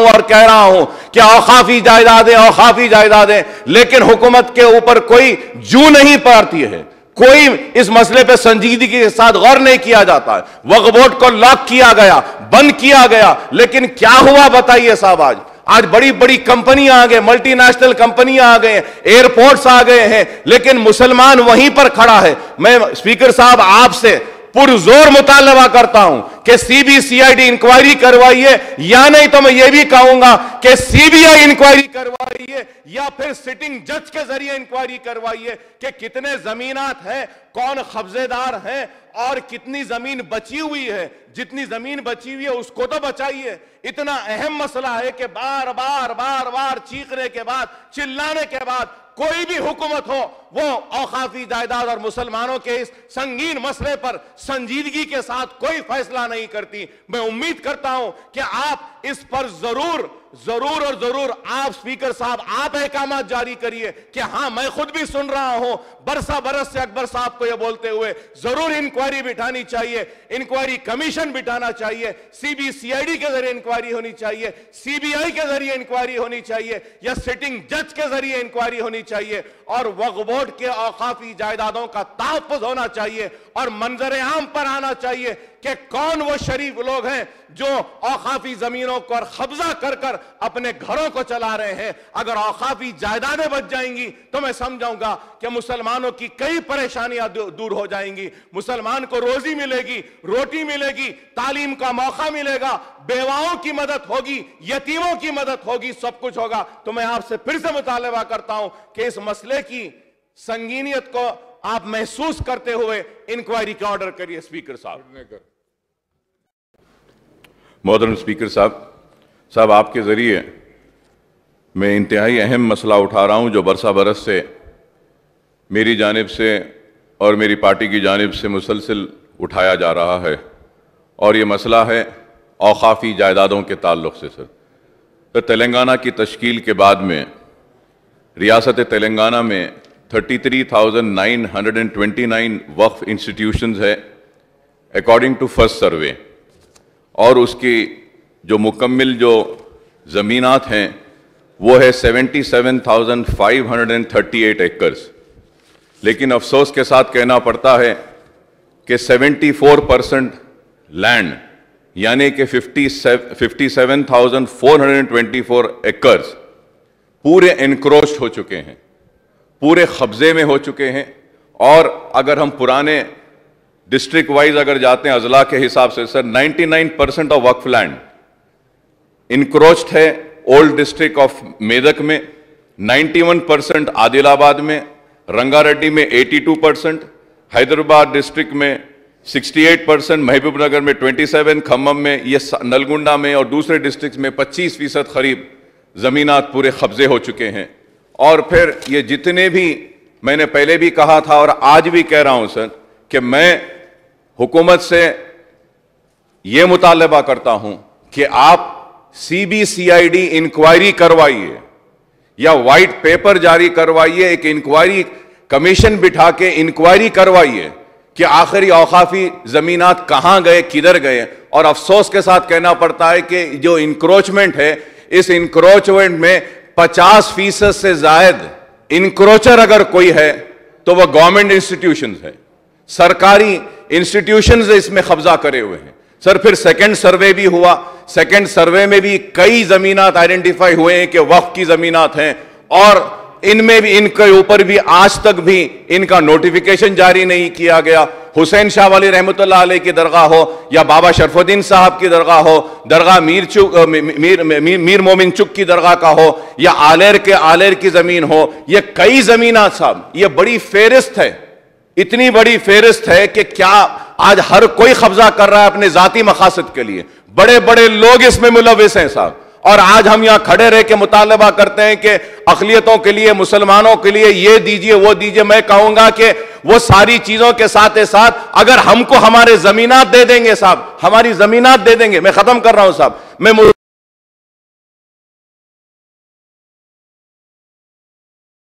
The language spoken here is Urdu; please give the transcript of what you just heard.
ہوں اور کہہ رہا ہوں کہ اوقافی جائیدادیں، لیکن حکومت کے اوپر کوئی جو نہیں پڑتی ہے، کوئی اس مسئلے پہ سنجیدگی کے ساتھ غور نہیں کیا جاتا ہے۔ وقف بورڈ کو لاک کیا گیا، بند کیا گیا، لیکن کیا ہوا بتائیے صاحب؟ آج بڑی بڑی کمپنیاں آ گئے، ملٹی نیشنل کمپنیاں آ گئے ہیں، ایئرپورٹس آ گئے ہیں، لیکن مسلمان وہیں پر کھڑا ہے۔ میں اسپیکر صاحب آپ سے پرزور مطالبہ کرتا ہوں کہ C B C I D enquiry کروائیے، یا نہیں تو میں یہ بھی کہوں گا کہ سی بی آئی انکوائری کروائیے، یا پھر سٹنگ جج کے ذریعے انکوائری کروائیے کہ کتنے زمینات ہیں، کون قبضے دار ہیں، اور کتنی زمین بچی ہوئی ہے۔ جتنی زمین بچی ہوئی ہے اس کو تو بچائیے۔ اتنا اہم مسئلہ ہے کہ بار بار چیخنے کے بعد، چلانے کے بعد کوئی بھی حکومت ہو وہ اوقافی جائیداد اور مسلمانوں کے اس سنگین مسئلے پر سنجیدگی کے ساتھ کوئی فیصلہ نہیں کرتی۔ میں امید کرتا ہوں کہ آپ اس پر ضرور آپ اسپیکر صاحب آپ احکامات جاری کریے کہ ہاں میں خود بھی سن رہا ہوں برسا برس سے اکبر صاحب کو یہ بولتے ہوئے ضرور انکوائری بٹھانی چاہیے، انکوائری کمیشن بٹھانا چاہیے، سی بی سی آئی ڈی کے ذریعے انکوائری ہونی چاہیے، سی بی آئی کے ذریعے انکوائری ہونی چاہیے، یا سٹنگ جج کے ذریعے انکوائری ہونی چاہیے، اور وقف بورڈ کے اوقافی جائیدادوں کا تحفظ ہونا چاہیے، اور منظر عام پر آنا چاہیے کہ کون وہ شریف لوگ ہیں جو اوقافی زمینوں کو قبضہ کر کر اپنے گھروں کو چلا رہے ہیں۔ اگر اوقافی جائیدادیں بچ جائیں گی تو میں سمجھاؤں گا کہ مسلمانوں کی کئی پریشانیاں دور ہو جائیں گی، مسلمان کو روزی ملے گی، روٹی ملے گی، تعلیم کا موقع ملے گا، بیواؤں کی مدد ہوگی، یتیموں کی مدد ہوگی، سب کچھ ہوگا۔ تو میں آپ سے پھر سے مطالبہ کرتا ہوں کہ اس مسئلے کی سنگینیت کو آپ محسوس کرتے ہوئے انکوائری کا آرڈر کریے اسپیکر صاحب۔ محترم اسپیکر صاحب آپ کے ذریعے میں انتہائی اہم مسئلہ اٹھا رہا ہوں جو برسا برس سے میری جانب سے اور میری پارٹی کی جانب سے مسلسل اٹھایا جا رہا ہے، اور یہ مسئلہ ہے اوقافی جائیدادوں کے تعلق سے۔ سر، تلنگانہ کی تشکیل کے بعد میں ریاست تلنگانہ میں 33,929 وقف انسٹیٹیوشنز ہے اکارڈنگ ٹو فرسٹ سروے، اور اس کی جو مکمل جو زمینات ہیں وہ ہے 77,538 ایکڑز، لیکن افسوس کے ساتھ کہنا پڑتا ہے کہ 74% لینڈ یعنی کہ 57,424 ایکڑز پورے انکروچ ہو چکے ہیں، پورے قبضے میں ہو چکے ہیں۔ اور اگر ہم پرانے ڈسٹرکٹ وائز اگر جاتے ہیں اضلاع کے حساب سے، سر 99% آف وقف لینڈ انکروچڈ ہے اولڈ ڈسٹرکٹ آف میدک میں، 91% عادل آباد میں، رنگا ریڈی میں 82%، حیدرآباد ڈسٹرکٹ میں 68%، محبوب نگر میں 27%، کھمم میں، یہ نلگنڈا میں اور دوسرے ڈسٹرکٹس میں 25% قریب زمینات پورے قبضے ہو چکے ہیں۔ اور پھر یہ جتنے بھی میں نے پہلے بھی کہا تھا اور آج بھی کہہ رہا ہوں سر کہ میں حکومت سے یہ مطالبہ کرتا ہوں کہ آپ C B C I D enquiry کروائیے یا وائٹ پیپر جاری کروائیے، ایک انکوائری کمیشن بٹھا کے انکوائری کروائیے کہ آخری اوقافی زمینات کہاں گئے، کدھر گئے۔ اور افسوس کے ساتھ کہنا پڑتا ہے کہ جو انکروچمنٹ ہے، اس انکروچمنٹ میں 50% سے زائد انکروچر اگر کوئی ہے تو وہ گورنمنٹ انسٹیٹیوشنز ہے، سرکاری انسٹیٹیوشنز اس میں قبضہ کرے ہوئے ہیں۔ سر پھر سیکنڈ سروے بھی ہوا، سیکنڈ سروے میں بھی کئی زمینات آئیڈینٹیفائی ہوئے ہیں کہ وقف کی زمینات ہیں، اور ان میں بھی ان کے اوپر بھی آج تک بھی ان کا نوٹیفیکیشن جاری نہیں کیا گیا۔ حسین شاہ ولی رحمۃ اللہ علیہ کی درگاہ ہو یا بابا شرف الدین صاحب کی درگاہ ہو، درگاہ میر مومن چک کی درگاہ کا ہو، یا آلیر کی زمین ہو، یہ کئی زمینات صاحب، یہ بڑی فہرست ہے، اتنی بڑی فہرست ہے کہ کیا آج ہر کوئی قبضہ کر رہا ہے اپنے ذاتی مقاصد کے لیے، بڑے بڑے لوگ اس میں ملوث ہیں صاحب۔ اور آج ہم یہاں کھڑے رہ کے مطالبہ کرتے ہیں کہ اقلیتوں کے لیے، مسلمانوں کے لیے یہ دیجئے وہ دیجئے۔ میں کہوں گا کہ وہ ساری چیزوں کے ساتھ ساتھ اگر ہم کو ہمارے زمینات دے دیں گے صاحب، ہماری زمینات دے دیں گے، میں ختم کر رہا ہوں صاحب، میں